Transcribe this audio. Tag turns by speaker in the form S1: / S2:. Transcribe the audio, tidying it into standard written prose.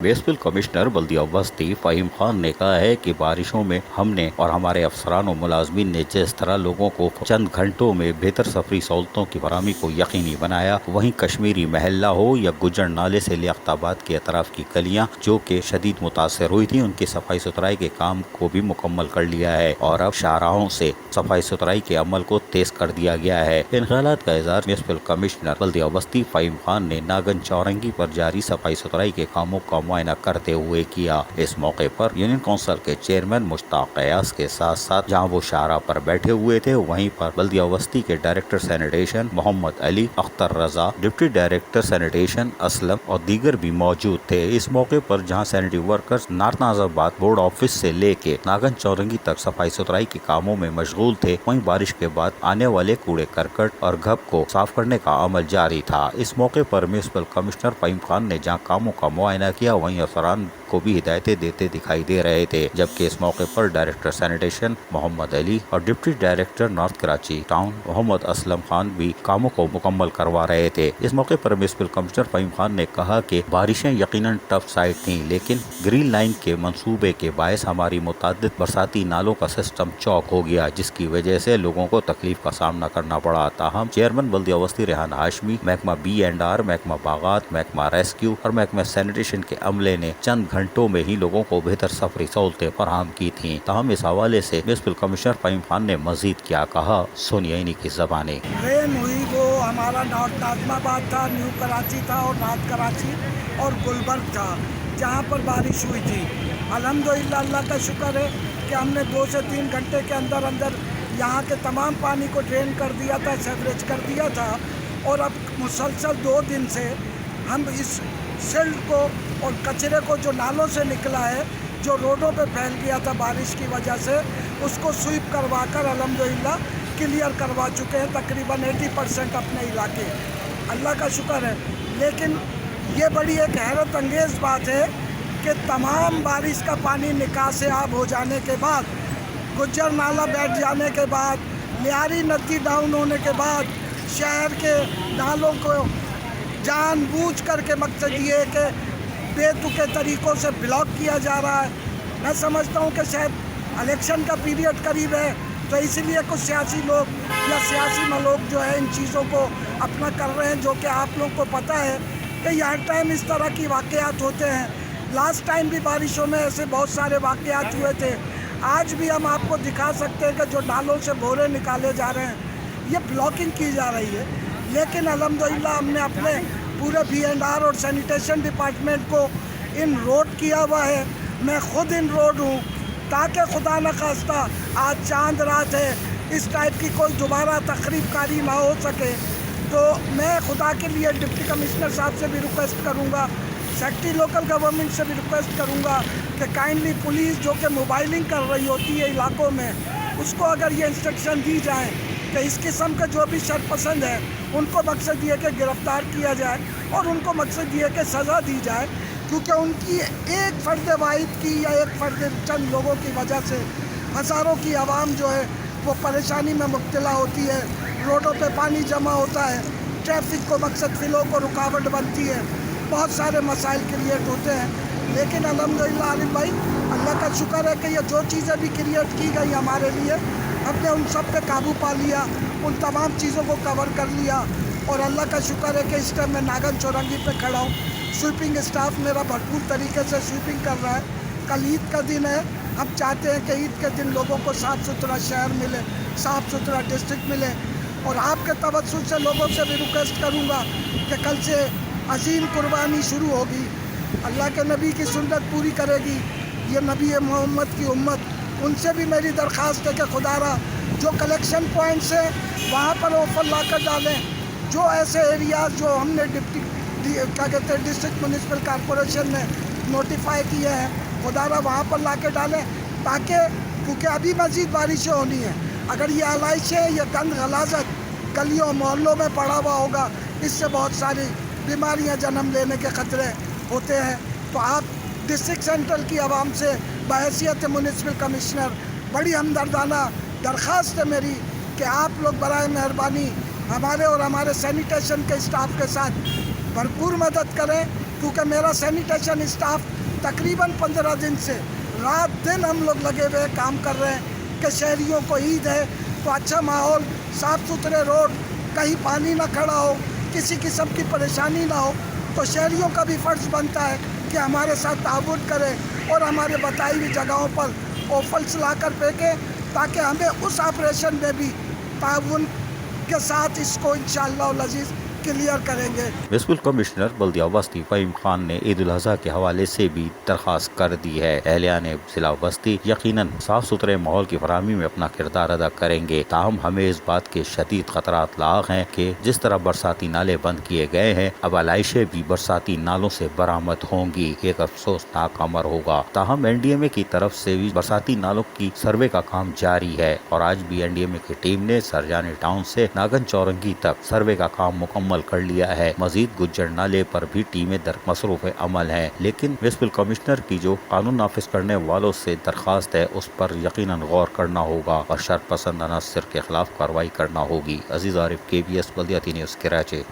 S1: Municipal commissioner बल्दिया वस्ती फ़हीम खान ने कहा है कि बारिशों में हमने और हमारे अफसरान और मुलाजमीन ने जिस तरह लोगों को चंद घंटों में बेहतर सफरी सहूलतों की फराहमी को यकीनी बनाया, वहीं कश्मीरी महल्ला हो या गुजर नाले से लियाकताबाद के अतराफ की गलियां जो कि शदीद मुतासर हुई थी, उनकी सफाई सुथराई के काम को भी मुकम्मल कर लिया है और अब शाहराहों से सफाई सुथराई के अमल को तेज कर दिया गया है। इन ख्यालात का इज़हार म्युनिसिपल कमिश्नर बल्दिया वस्ती फ़हीम खान ने नागन चौरंगी पर जारी सफाई सुथराई के कामों का मुआयना करते हुए किया। इस मौके पर यूनियन काउंसिल के चेयरमैन मुश्ताक कयास के साथ साथ जहां वो शाहरा पर बैठे हुए थे, वहीं पर बल्दिया वस्ती के director sanitation Mohammad Ali, Akhtar Raza, deputy director sanitation Aslam और दीगर भी मौजूद थे। इस मौके पर जहां sanitary workers north Nazimabad board office से लेके नागन चौरंगी तक सफाई सुथराई के कामों में मशगूल थे, वहीं बारिश के बाद आने वाले कूड़े करकट और घब को साफ करने का अमल जारी था। इस मौके पर म्युनिसिपल कमिश्नर फ़हीम खान ने जहां कामों का मुआयना किया, वहीं अफसरान को भी हिदायतें देते दिखाई दे रहे थे, जबकि इस मौके पर डायरेक्टर सैनिटेशन मोहम्मद अली और deputy director north Karachi town Mohammad Aslam Khan भी कामों को मुकम्मल करवा रहे थे। इस मौके पर म्युनिसिपल कमिश्नर फ़हीम खान ने कहा कि बारिशें यकीनन टफ साइड थीं, लेकिन ग्रीन लाइन के मंसूबे के बायस हमारी मुतादिद बरसाती नालों का सिस्टम चौक हो गया, जिसकी वजह से लोगों को तकलीफ का सामना करना पड़ा। ताहम चेयरमैन बल्दिया वस्ती रेहान हाशमी, महकमा B&R, महकमा बागात, महकमा रेस्क्यू और महकमा सैनिटेशन के अमले ने चंद घंटों में ही लोगों को बेहतर सफरी सहूलतें फराहम की थीं। ताहम इस हवाले से म्युनिसिपल कमिश्नर फ़हीम खान ने मजीद क्या कहा, सुनिए इन्हीं की ज़बानी।
S2: ट्रेन हुई वो हमारा नॉर्थ नाज़िमाबाद था, न्यू कराची था और नॉर्थ कराची और गुलबर्ग था, जहाँ पर बारिश हुई थी। अल्हम्दुलिल्लाह, अल्लाह का शुक्र है कि हमने 2 से 3 घंटे के अंदर अंदर यहाँ के तमाम पानी को ड्रेन कर दिया था, सेवरेज कर दिया था। और अब मुसलसल 2 दिन से हम इस सिल्ट को और कचरे को जो नालों से निकला है, जो रोडों पे फैल गया था बारिश की वजह से, उसको स्वीप करवा कर अल्हम्दुलिल्लाह क्लियर करवा चुके हैं तकरीबन 80% अपने इलाके। अल्लाह का शुक्र है। लेकिन ये बड़ी एक हैरत अंगेज़ बात है कि तमाम बारिश का पानी निकास-ए-आब हो जाने के बाद, गुज्जर नाला बैठ जाने के बाद, लियारी नदी डाउन होने के बाद, शहर के नालों को जानबूझ करके मकसद ये है कि बेतुके तरीक़ों से ब्लॉक किया जा रहा है। मैं समझता हूँ कि शायद इलेक्शन का पीरियड करीब है, तो इसीलिए कुछ सियासी लोग या सियासी मलोक जो है इन चीज़ों को अपना कर रहे हैं, जो कि आप लोग को पता है कि हर टाइम इस तरह की वाक़यात होते हैं। लास्ट टाइम भी बारिशों में ऐसे बहुत सारे वाक़यात हुए थे। आज भी हम आपको दिखा सकते हैं कि जो नालों से बोरे निकाले जा रहे हैं, ये ब्लॉकिंग की जा रही है। लेकिन अल्हम्दुलिल्लाह हमने अपने पूरे B&R और सैनिटेशन डिपार्टमेंट को इन रोड किया हुआ है। मैं ख़ुद इन रोड हूँ, ताकि खुदा न खास्ता आज चांद रात है, इस टाइप की कोई दोबारा तकरीबकारी ना हो सके। तो मैं खुदा के लिए डिप्टी कमिश्नर साहब से भी रिक्वेस्ट करूँगा, सेक्रेटरी लोकल गवर्नमेंट से भी रिक्वेस्ट करूँगा कि काइंडली पुलिस जो कि मोबाइलिंग कर रही होती है इलाकों में, उसको अगर ये इंस्ट्रक्शन दी जाए कि इस किस्म के जो भी शरपसंद है उनको मकसद ये कि गिरफ़्तार किया जाए और उनको मकसद ये कि सज़ा दी जाए, क्योंकि उनकी एक फ़र्द वाहिद की या एक फ़र्द चंद लोगों की वजह से हज़ारों की आवाम जो है वो परेशानी में मुब्तला होती है। रोडों पे पानी जमा होता है, ट्रैफिक को मकसद फ़िलों को रुकावट बनती है, बहुत सारे मसाइल क्रिएट होते हैं। लेकिन अल्हम्दुलिल्लाह आलिम भाई, अल्लाह का शुक्र है कि ये जो चीज़ें भी क्रिएट की गई हमारे लिए, हमने उन सब पे काबू पा लिया, उन तमाम चीज़ों को कवर कर लिया। और अल्लाह का शुक्र है कि इस टाइम मैं नागन चौरंगी पे खड़ा हूँ। स्वीपिंग स्टाफ मेरा भरपूर तरीके से स्वीपिंग कर रहा है। कल ईद का दिन है, हम चाहते हैं कि ईद के दिन लोगों को साफ़ सुथरा शहर मिले, साफ़ सुथरा डिस्ट्रिक्ट मिले। और आपके तवज्जुह से लोगों से भी रिक्वेस्ट करूँगा कि कल से अजीम कुर्बानी शुरू होगी, अल्लाह के नबी की सुन्नत पूरी करेगी ये नबी मोहम्मद की उम्मत। उनसे भी मेरी दरख्वास्त है कि खुदारा जो कलेक्शन पॉइंट्स हैं वहाँ पर ऑफर ला कर डालें। जो ऐसे एरियाज़ जो हमने क्या कहते हैं डिस्ट्रिक्ट म्यूनिसिपल कॉरपोरेशन ने नोटिफाई किए हैं, खुदारा वहाँ पर ला के डालें, ताकि क्योंकि अभी मज़ीद बारिशें होनी है। अगर ये आलाइशें या गंद गलाजत गलियों मोहल्लों में पड़ा हुआ होगा, इससे बहुत सारी बीमारियाँ जन्म लेने के ख़तरे होते हैं। तो आप डिस्ट्रिक्ट सेंट्रल की आवाम से बहैसियत म्यूनिसिपल कमिश्नर बड़ी हमदर्दाना दरख्वास्त है मेरी कि आप लोग बराए मेहरबानी हमारे और हमारे सैनिटेशन के स्टाफ के साथ भरपूर मदद करें کیونکہ میرا سینیٹیشن اسٹاف تقریباً 15 دن سے رات دن ہم لوگ لگے ہوئے کام کر رہے ہیں کہ شہریوں کو عید ہے تو اچھا ماحول، صاف ستھرے روڈ، کہیں پانی نہ کھڑا ہو، کسی قسم کی پریشانی نہ ہو. تو شہریوں کا بھی فرض بنتا ہے کہ ہمارے ساتھ تعاون کرے اور ہمارے بتائی ہوئی جگہوں پر اوفلس لا کر پھینکے تاکہ ہمیں اس آپریشن میں بھی تعاون کے ساتھ اس کو انشاءاللہ العزیز کلیئر کریں گے.
S1: میونسپل کمشنر بلدیہ وسطی فہیم خان نے عید الاضحیٰ کے حوالے سے بھی درخواست کر دی ہے. اہلیان ضلع وسطی یقیناً صاف ستھرے ماحول کی فراہمی میں اپنا کردار ادا کریں گے، تاہم ہمیں اس بات کے شدید خطرات لاحق ہیں کہ جس طرح برساتی نالے بند کیے گئے ہیں اب علائشیں بھی برساتی نالوں سے برآمد ہوں گی. ایک افسوسناک امر ہوگا. تاہم NDMA کی طرف سے بھی برساتی نالوں کی سروے کا کام جاری ہے اور آج بھی NDMA کی ٹیم نے سرجانی ٹاؤن سے ناگن چورنگی تک سروے کا کام مکمل کر لیا ہے. مزید گجر نالے پر بھی ٹیمیں مصروف عمل ہیں، لیکن میونسپل کمشنر کی جو قانون نافذ کرنے والوں سے درخواست ہے اس پر یقیناً غور کرنا ہوگا اور شر پسند عناصر کے خلاف کارروائی کرنا ہوگی. عزیز عارف، KBS بلدیاتی نیوز، کراچی.